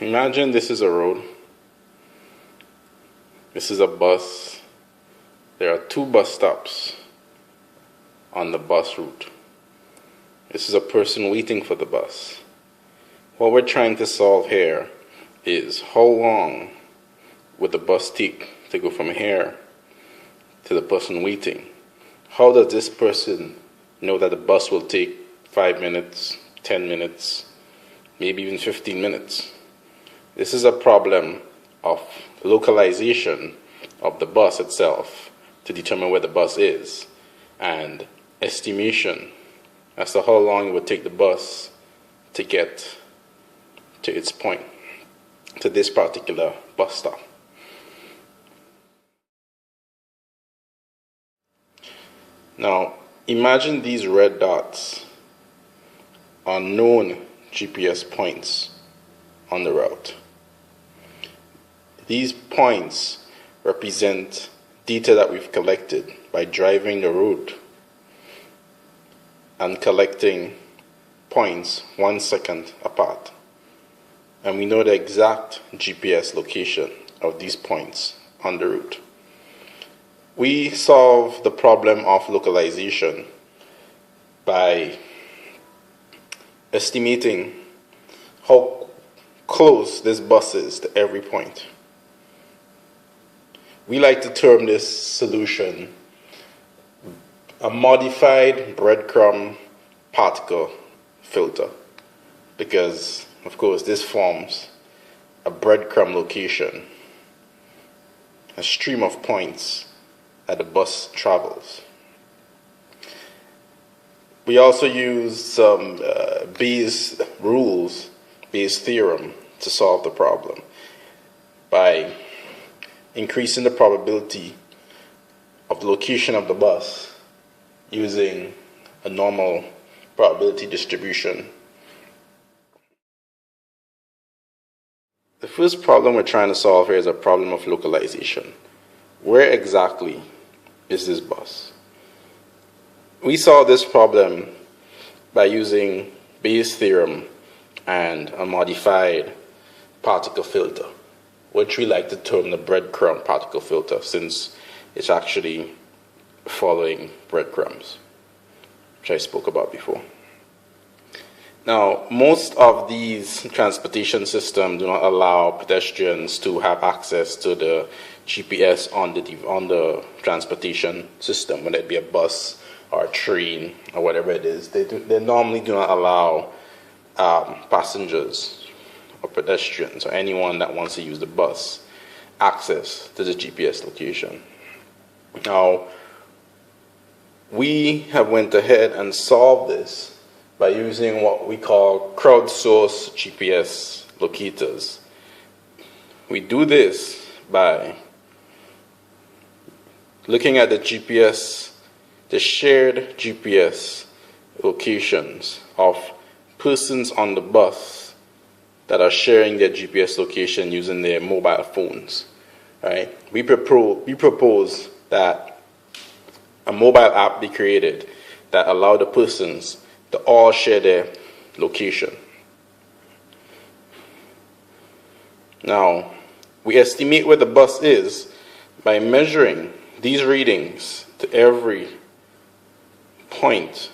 Imagine this is a road. This is a bus. There are two bus stops on the bus route. This is a person waiting for the bus. What we're trying to solve here is how long would the bus take to go from here to the person waiting? How does this person know that the bus will take 5 minutes, 10 minutes, maybe even 15 minutes? This is a problem of localization of the bus itself to determine where the bus is, and estimation as to how long it would take the bus to get to its point, to this particular bus stop. Now, imagine these red dots are known GPS points on the route. These points represent data that we've collected by driving the route and collecting points 1 second apart. And we know the exact GPS location of these points on the route. We solve the problem of localization by estimating how close this bus is to every point. We like to term this solution a modified breadcrumb particle filter, because, of course, this forms a breadcrumb location, a stream of points that the bus travels. We also use some Bayes rules, Bayes theorem, to solve the problem by increasing the probability of the location of the bus using a normal probability distribution. The first problem we're trying to solve here is a problem of localization. Where exactly is this bus? We solve this problem by using Bayes' theorem and a modified particle filter, which we like to term the breadcrumb particle filter, since it's actually following breadcrumbs, which I spoke about before. Now, most of these transportation systems do not allow pedestrians to have access to the GPS on the transportation system, whether it be a bus or a train or whatever it is. They normally do not allow passengers or pedestrians or anyone that wants to use the bus access to the GPS location. Now, we have went ahead and solved this by using what we call crowdsourced GPS locators. We do this by looking at the GPS, the shared GPS locations of persons on the bus that are sharing their GPS location using their mobile phones. Right? We propose that a mobile app be created that allow the persons to all share their location. Now, we estimate where the bus is by measuring these readings to every point,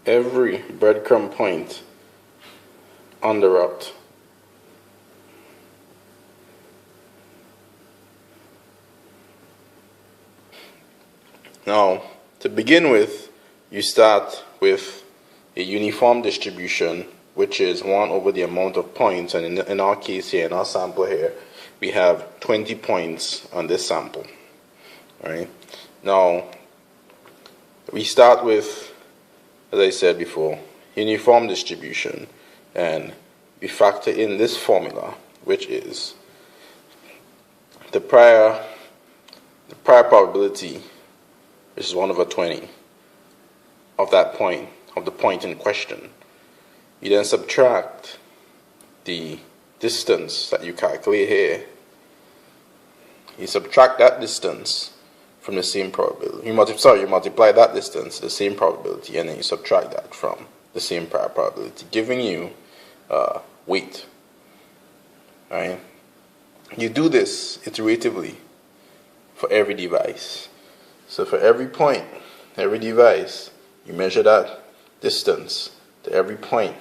every breadcrumb point on the route. Now, to begin with, you start with a uniform distribution, which is 1 over the amount of points, and in our case here, in our sample here, we have 20 points on this sample. Right? Now, we start with, as I said before, uniform distribution, and we factor in this formula, which is the prior probability, which is 1 over 20 of that point, of the point in question. You then subtract the distance that you calculate here. You subtract that distance from the same probability. You multiply that distance, the same probability, and then you subtract that from the same prior probability, giving you weight. Right? You do this iteratively for every device. So for every point, every device, you measure that distance to every point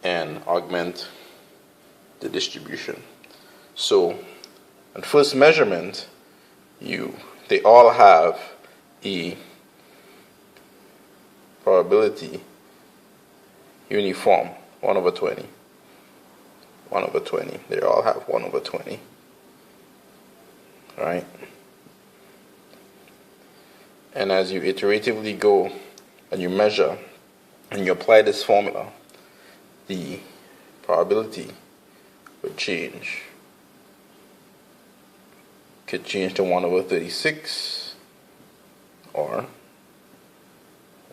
and augment the distribution. So at first measurement, they all have a probability uniform, 1 over 20. 1 over 20. They all have 1 over 20. Right? And as you iteratively go and you measure and you apply this formula, the probability would change. Could change to 1 over 36 or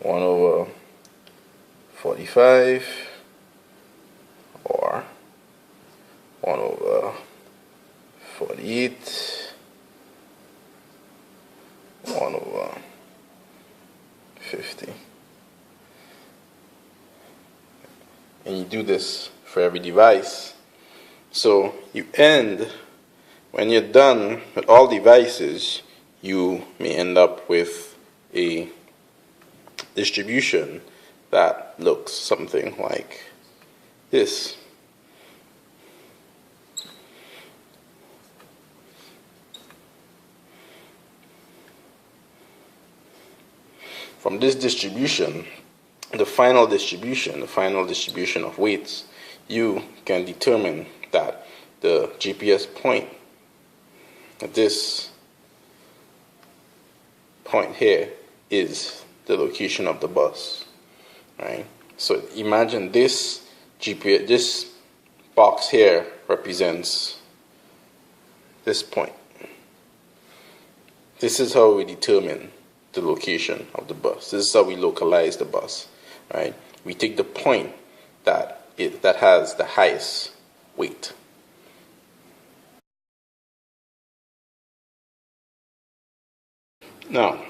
1 over 45 or 1 over 48, 1 over 50. And you do this for every device. So you end, when you're done with all devices, you may end up with a distribution that looks something like this. From this distribution, the final distribution of weights, you can determine that the GPS point at this point here is the location of the bus, right? So imagine this GPS, this box here represents this point. This is how we determine the location of the bus. This is how we localize the bus, right? We take the point that has the highest weight. Now,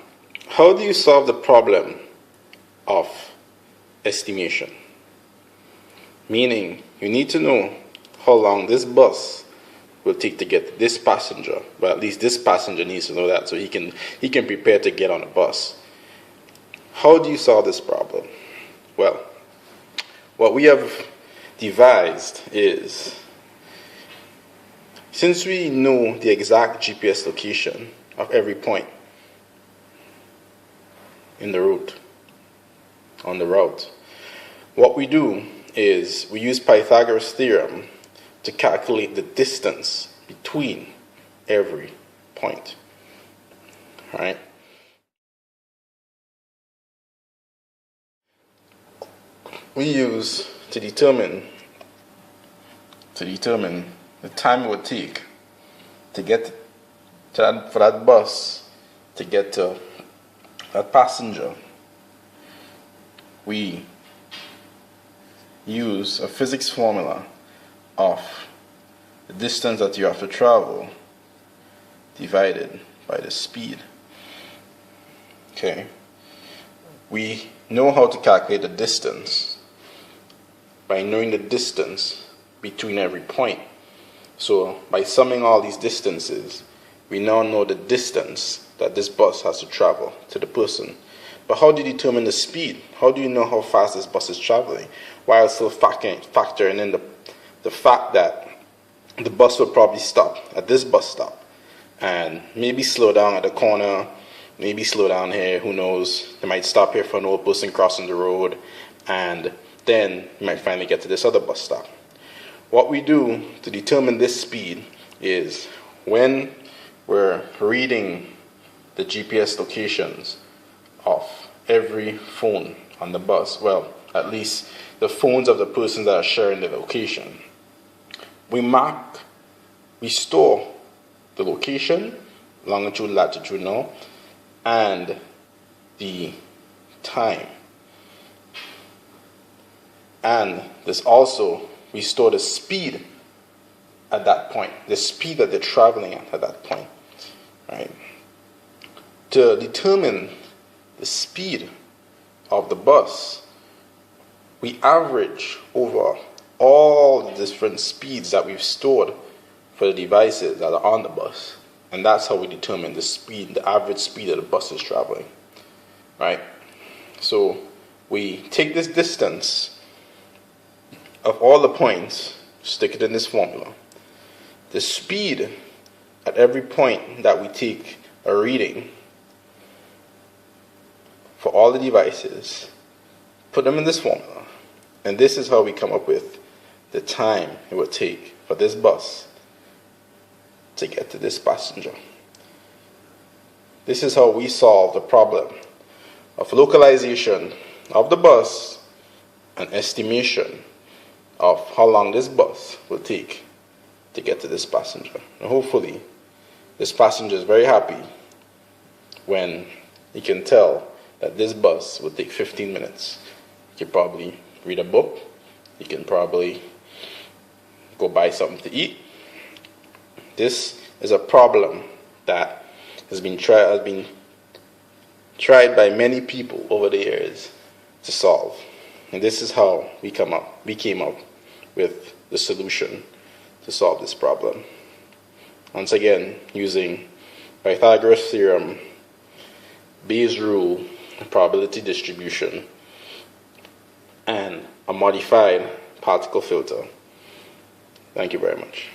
how do you solve the problem of estimation? Meaning, you need to know how long this bus will take to get this passenger. Well, at least this passenger needs to know that so he can prepare to get on the bus. How do you solve this problem? Well, what we have devised is, since we know the exact GPS location of every point in the route, on the route, what we do is we use Pythagoras' theorem to calculate the distance between every point. All right? We use to determine the time it would take to get for that bus to get to that passenger. We use a physics formula of the distance that you have to travel divided by the speed. Okay. We know how to calculate the distance by knowing the distance between every point. So by summing all these distances, we now know the distance that this bus has to travel to the person. But how do you determine the speed? How do you know how fast this bus is traveling? While still factoring in the fact that the bus will probably stop at this bus stop and maybe slow down at the corner, maybe slow down here, who knows. They might stop here for an old person crossing the road, and then you might finally get to this other bus stop. What we do to determine this speed is, when we're reading the GPS locations of every phone on the bus, well, at least the phones of the persons that are sharing the location, we store the location, longitude, latitude, now, and the time. And this also, we store the speed at that point, the speed that they're traveling at that point, right? To determine the speed of the bus, we average over all the different speeds that we've stored for the devices that are on the bus. And that's how we determine the speed, the average speed that the bus is traveling, right? So we take this distance of all the points, stick it in this formula. The speed at every point that we take a reading for all the devices, put them in this formula. And this is how we come up with the time it would take for this bus to get to this passenger. This is how we solve the problem of localization of the bus and estimation of how long this bus will take to get to this passenger. And hopefully, this passenger is very happy when he can tell that this bus will take 15 minutes. You can probably read a book. You can probably go buy something to eat. This is a problem that has been tried by many people over the years to solve. And this is how we came up with the solution to solve this problem. Once again, using Pythagoras theorem, Bayes' rule, probability distribution, and a modified particle filter. Thank you very much.